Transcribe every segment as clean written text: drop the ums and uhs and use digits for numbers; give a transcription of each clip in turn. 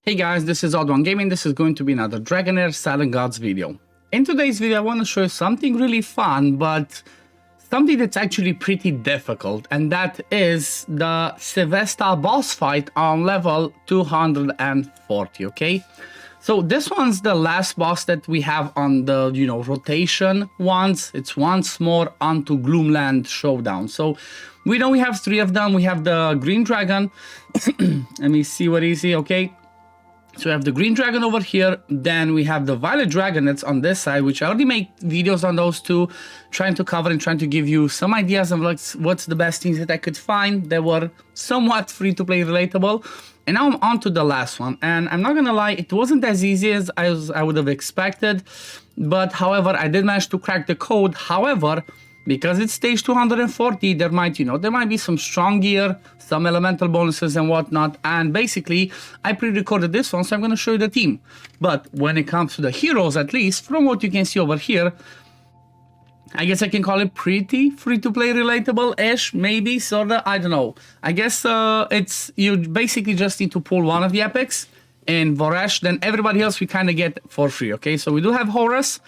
Hey guys, this is OddOneGaming. This is going to be another Dragonheir SilentGods video. In today's video, I want to show you something really fun, but something that's actually pretty difficult, and that is the Sivesta boss fight on level 240, okay? So this one's the last boss that we have on the, rotation ones. It's once more onto Gloomland Showdown. So we know we have 3 of them. We have the Green Dragon. Let me see what is he, okay? So we have the Green Dragon over here, then we have the Violet Dragon that's on this side, which I already make videos on those two, trying to cover and trying to give you some ideas of what's the best things that I could find that were somewhat free-to-play relatable. And now I'm on to the last one, and I'm not gonna lie, it wasn't as easy as I would have expected, but however, I did manage to crack the code. However, because it's stage 240, there might be some strong gear, some elemental bonuses and whatnot, and basically, I pre-recorded this one, so I'm gonna show you the team. But when it comes to the heroes, at least, from what you can see over here, I guess I can call it pretty free-to-play relatable-ish, maybe, sorta, I don't know. I guess you basically just need to pull one of the epics in Voresh, then everybody else we kinda get for free, okay? So we do have Horus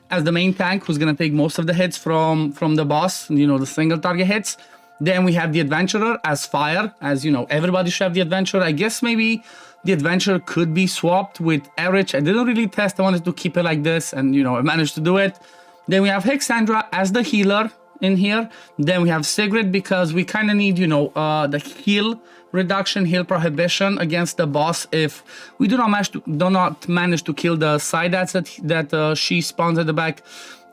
as the main tank, who's gonna take most of the hits from the boss, the single target hits. Then we have the Adventurer as fire, as everybody should have the Adventurer. I guess maybe the Adventurer could be swapped with Erich. I didn't really test, I wanted to keep it like this, and I managed to do it. Then we have Hexandra as the healer in here. Then we have Sigrid, because we kind of need, the heal reduction, heal prohibition against the boss if we do not manage to kill the Psydats that she spawns at the back.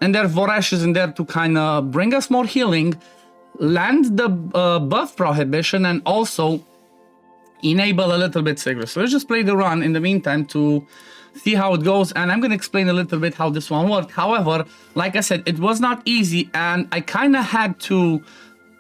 And there Voresh is in there to kind of bring us more healing, land the buff prohibition, and also enable a little bit Sigrid. So let's just play the run in the meantime to see how it goes, and I'm gonna explain a little bit how this one worked. However, like I said, it was not easy, and I kind of had to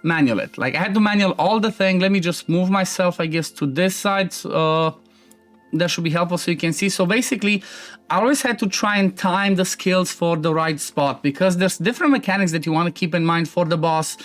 manual it. I had to manual all the thing. Let me just move myself, I guess, to this side. That should be helpful so you can see. So basically, I always had to try and time the skills for the right spot, because there's different mechanics that you want to keep in mind for the boss.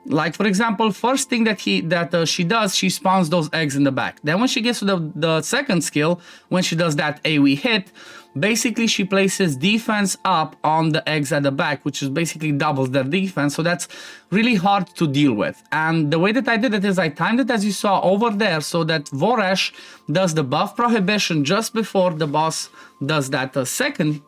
Like, for example, first thing that she does, she spawns those eggs in the back. Then when she gets to the second skill, when she does that AoE hit, basically she places defense up on the eggs at the back, which is basically doubles their defense. So that's really hard to deal with. And the way that I did it is I timed it as you saw over there, so that Voresh does the buff prohibition just before the boss does that second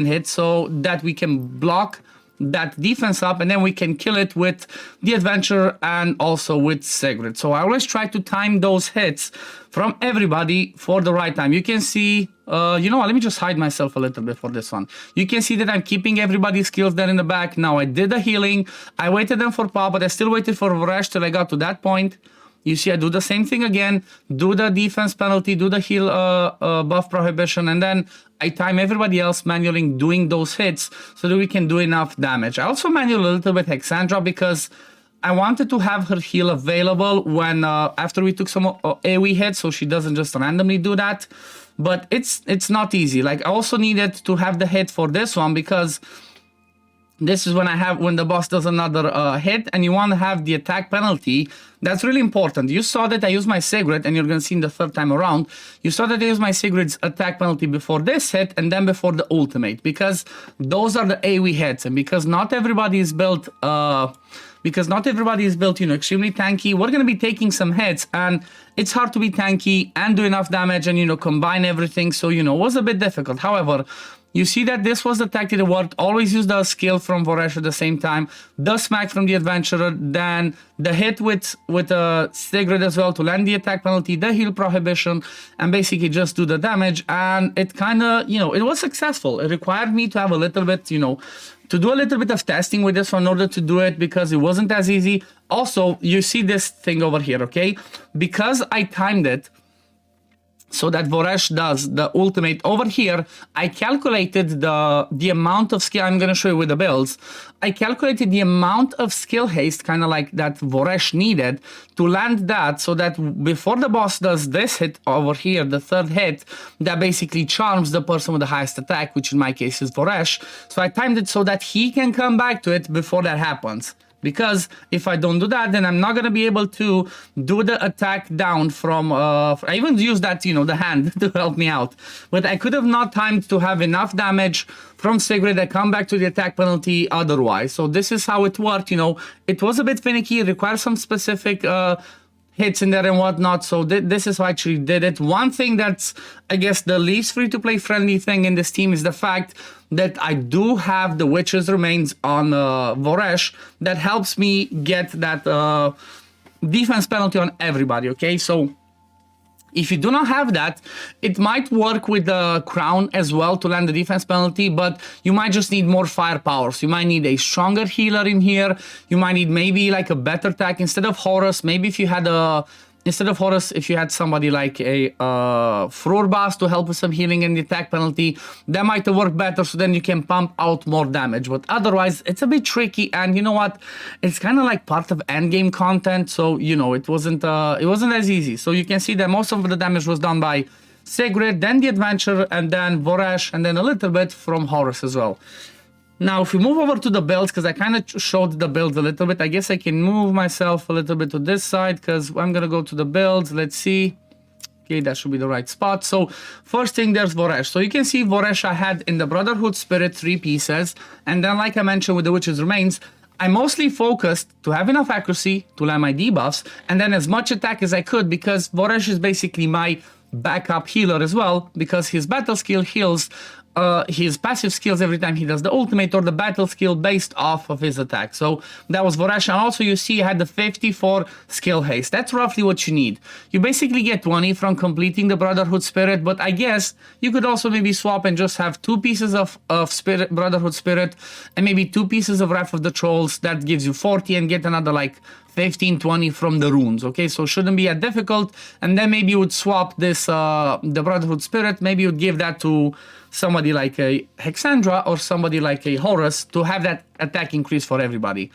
hit, so that we can block that defense up, and then we can kill it with the Adventurer and also with Sigrid. So I always try to time those hits from everybody for the right time. You can see, let me just hide myself a little bit for this one. You can see that I'm keeping everybody's skills there in the back. Now I did the healing, I waited them for pop, but I still waited for Voresh till I got to that point. You see, I do the same thing again, do the defense penalty, do the heal buff prohibition, and then I time everybody else manually doing those hits so that we can do enough damage. I also manual a little bit Hexandra because I wanted to have her heal available when after we took some AoE hits, so she doesn't just randomly do that. But it's not easy. I also needed to have the hit for this one, because this is when the boss does another hit, and you want to have the attack penalty. That's really important. You saw that I used my Sigrid, and you're going to see in the third time around, you saw that I used my Sigrid's attack penalty before this hit, and then before the ultimate, because those are the AoE hits, and because not everybody is built, extremely tanky, we're going to be taking some hits, and it's hard to be tanky and do enough damage and, combine everything, so, it was a bit difficult. However, you see that this was the tactic that worked. Always use the skill from Voresh at the same time, the smack from the Adventurer, then the hit with Sigrid as well to land the attack penalty, the heal prohibition, and basically just do the damage. And it kind of, it was successful. It required me to have a little bit, to do a little bit of testing with this one in order to do it, because it wasn't as easy. Also, you see this thing over here, okay? Because I timed it so that Voresh does the ultimate over here, I calculated the amount of skill. I'm going to show you with the builds. I calculated the amount of skill haste, kind of like that Voresh needed to land that, so that before the boss does this hit over here, the third hit, that basically charms the person with the highest attack, which in my case is Voresh. So I timed it so that he can come back to it before that happens. Because if I don't do that, then I'm not going to be able to do the attack down from, I even used that, you know, the hand to help me out. But I could have not timed to have enough damage from Sigrid and come back to the attack penalty otherwise. So this is how it worked, you know. It was a bit finicky, it requires some specific hits in there and whatnot, so this is how I actually did it. One thing that's, I guess, the least free-to-play friendly thing in this team is the fact that I do have the Witch's Remains on Voresh that helps me get that defense penalty on everybody, okay? So if you do not have that, it might work with the crown as well to land the defense penalty, but you might just need more firepower. So you might need a stronger healer in here. You might need maybe like a better attack instead of Horus. Maybe if you had if you had somebody like a Frurbas to help with some healing and the attack penalty, that might work better, so then you can pump out more damage. But otherwise, it's a bit tricky, and you know what? It's kind of like part of endgame content, so you know it wasn't as easy. So you can see that most of the damage was done by Sigrid, then the Adventurer, and then Voresh, and then a little bit from Horus as well. Now, if we move over to the builds, because I kind of showed the builds a little bit, I guess I can move myself a little bit to this side, because I'm going to go to the builds. Let's see. Okay, that should be the right spot. So, first thing, there's Voresh. So, you can see Voresh I had in the Brotherhood Spirit 3 pieces. And then, like I mentioned with the Witch's Remains, I mostly focused to have enough accuracy to land my debuffs, and then as much attack as I could, because Voresh is basically my backup healer as well, because his battle skill heals his passive skills every time he does the ultimate or the battle skill based off of his attack. So that was Voresh. And also you see I had the 54 skill haste. That's roughly what you need. You basically get 20 from completing the Brotherhood Spirit, but I guess you could also maybe swap and just have 2 pieces of Spirit, Brotherhood Spirit, and maybe 2 pieces of Wrath of the Trolls. That gives you 40 and get another like 15, 20 from the runes, okay? So shouldn't be that difficult. And then maybe you would swap this, the Brotherhood Spirit, maybe you'd give that to somebody like a Hexandra or somebody like a Horus to have that attack increase for everybody.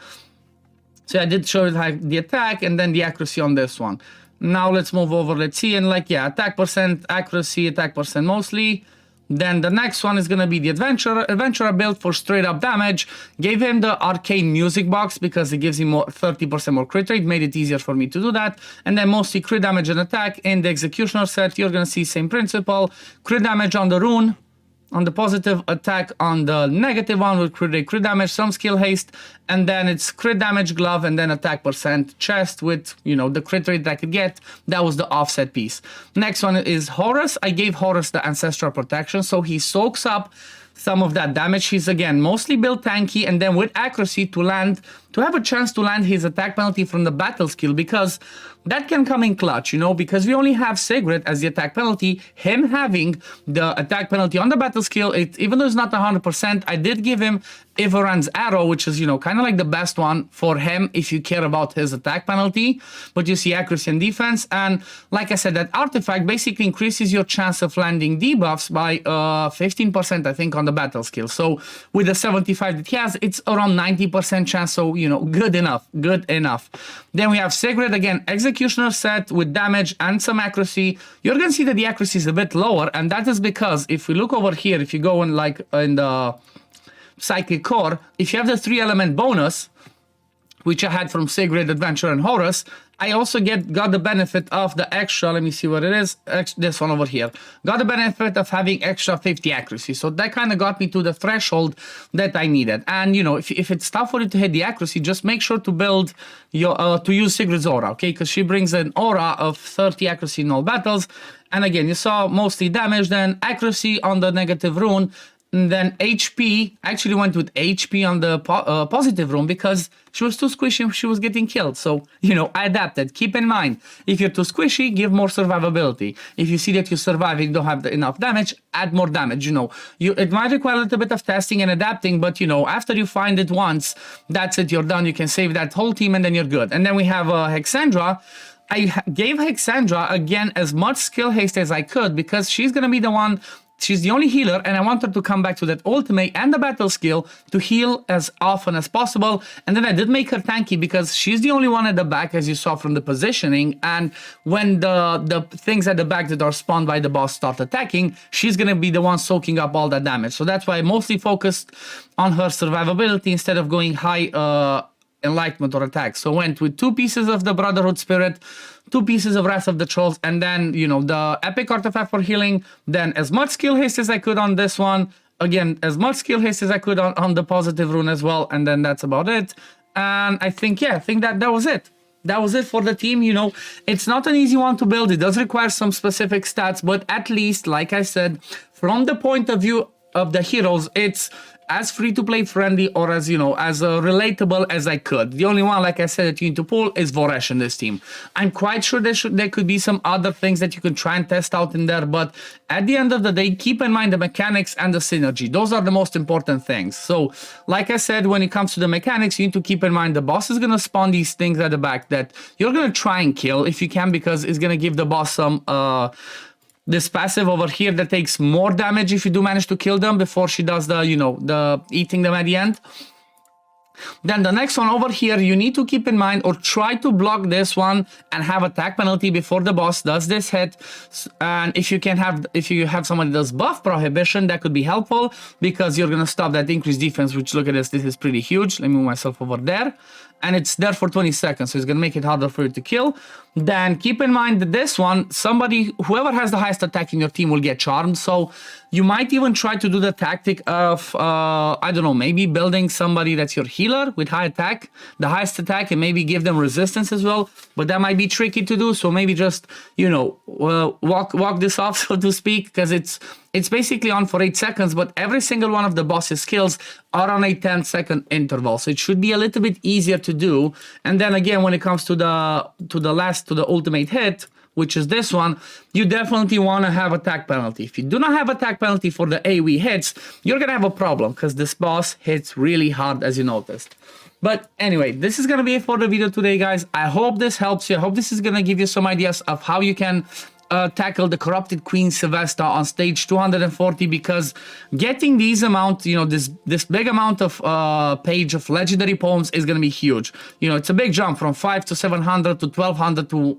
So I did show you the attack and then the accuracy on this one. Now let's move over, let's see, and like, yeah, attack percent, accuracy, attack percent mostly. Then the next one is going to be the Adventurer build for straight up damage. Gave him the Arcane Music Box because it gives him 30% more crit rate, made it easier for me to do that. And then mostly crit damage and attack. In the Executioner set, you're going to see same principle. Crit damage on the rune, on the positive, attack on the negative one with crit damage, some skill haste, and then it's crit damage glove and then attack percent chest with, you know, the crit rate that I could get. That was the offset piece. Next one is Horus. I gave Horus the Ancestral Protection, so he soaks up some of that damage. He's again mostly built tanky, and then with accuracy to have a chance to land his attack penalty from the battle skill, because that can come in clutch, you know, because we only have Sigrid as the attack penalty. Him having the attack penalty on the battle skill, even though it's not 100%, I did give him Ivoran's Arrow, which is, you know, kind of like the best one for him if you care about his attack penalty. But you see accuracy and defense, and like I said, that artifact basically increases your chance of landing debuffs by 15%, I think, on the battle skill. So with the 75 that he has, it's around 90% chance, so, you know, good enough. Then we have Sigrid, again, Executioner set with damage and some accuracy. You're going to see that the accuracy is a bit lower, and that is because if we look over here, if you go in like in the Psychic Core, if you have the 3-element bonus, which I had from Sigrid, Adventure, and Horus, I also got the benefit of the extra, let me see what it is, this one over here. Got the benefit of having extra 50 accuracy. So that kind of got me to the threshold that I needed. And, you know, if it's tough for you to hit the accuracy, just make sure to build your, to use Sigrid's aura, okay? Because she brings an aura of 30 accuracy in all battles. And again, you saw mostly damage, then accuracy on the negative rune. And then HP, I actually went with HP on the positive rune because she was too squishy, she was getting killed. So, you know, I adapted. Keep in mind, if you're too squishy, give more survivability. If you see that you're surviving, don't have enough damage, add more damage, you know. It might require a little bit of testing and adapting, but, you know, after you find it once, that's it, you're done. You can save that whole team and then you're good. And then we have Hexandra. I gave Hexandra, again, as much skill haste as I could because she's going to be the one. She's the only healer, and I want her to come back to that ultimate and the battle skill to heal as often as possible. And then I did make her tanky because she's the only one at the back, as you saw from the positioning. And when the things at the back that are spawned by the boss start attacking, she's going to be the one soaking up all that damage. So that's why I mostly focused on her survivability instead of going high enlightenment or attack. So went with 2 pieces of the Brotherhood Spirit, 2 pieces of Wrath of the Trolls, and then, you know, the epic artifact for healing, then as much skill haste as I could on this one, again, as much skill haste as I could on the positive rune as well, and then that's about it. And I think, yeah, I think that was it. That was it for the team. You know, it's not an easy one to build. It does require some specific stats, but at least, like I said, from the point of view of the heroes, it's as free-to-play friendly or as, you know, as relatable as I could. The only one, like I said, that you need to pull is Voresh in this team. I'm quite sure there could be some other things that you could try and test out in there, but at the end of the day, keep in mind the mechanics and the synergy. Those are the most important things. So, like I said, when it comes to the mechanics, you need to keep in mind the boss is going to spawn these things at the back that you're going to try and kill if you can, because it's going to give the boss some... this passive over here that takes more damage if you do manage to kill them before she does the, you know, the eating them at the end. Then the next one over here, you need to keep in mind or try to block this one and have attack penalty before the boss does this hit. And if you have someone that does buff prohibition, that could be helpful because you're gonna stop that increased defense, which, look at this is pretty huge. Let me move myself over there. And it's there for 20 seconds, so it's going to make it harder for you to kill. Then keep in mind that this one, whoever has the highest attack in your team will get charmed. So you might even try to do the tactic of, I don't know, maybe building somebody that's your healer with high attack, the highest attack, and maybe give them resistance as well. But that might be tricky to do, so maybe just, you know, walk this off, so to speak, because it's basically on for 8 seconds, but every single one of the boss's skills are on a 10-second interval, so it should be a little bit easier to do. And then again, when it comes to the ultimate hit, which is this one, you definitely want to have attack penalty. If you do not have attack penalty for the AoE hits, you're gonna have a problem because this boss hits really hard, as you noticed. But anyway, this is gonna be it for the video today, guys. I hope this helps you. I hope this is gonna give you some ideas of how you can tackle the Corrupted Queen Sivesta on stage 240, because getting these amount, you know, this big amount of page of legendary poems is going to be huge. You know, it's a big jump from 5 to 700 to 1200 to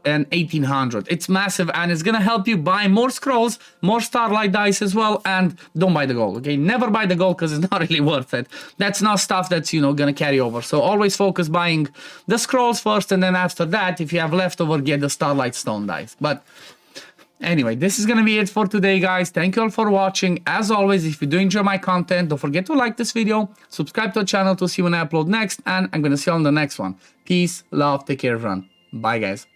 and 1800. It's massive, and it's going to help you buy more scrolls, more starlight dice as well, and don't buy the gold, okay? Never buy the gold because it's not really worth it. That's not stuff that's, you know, going to carry over. So always focus buying the scrolls first, and then after that, if you have leftover, get the starlight stone dice. But anyway, this is gonna be it for today, guys. Thank you all for watching. As always, if you do enjoy my content, don't forget to like this video, subscribe to the channel to see when I upload next, and I'm gonna see you on the next one. Peace, love, take care, everyone. Bye, guys.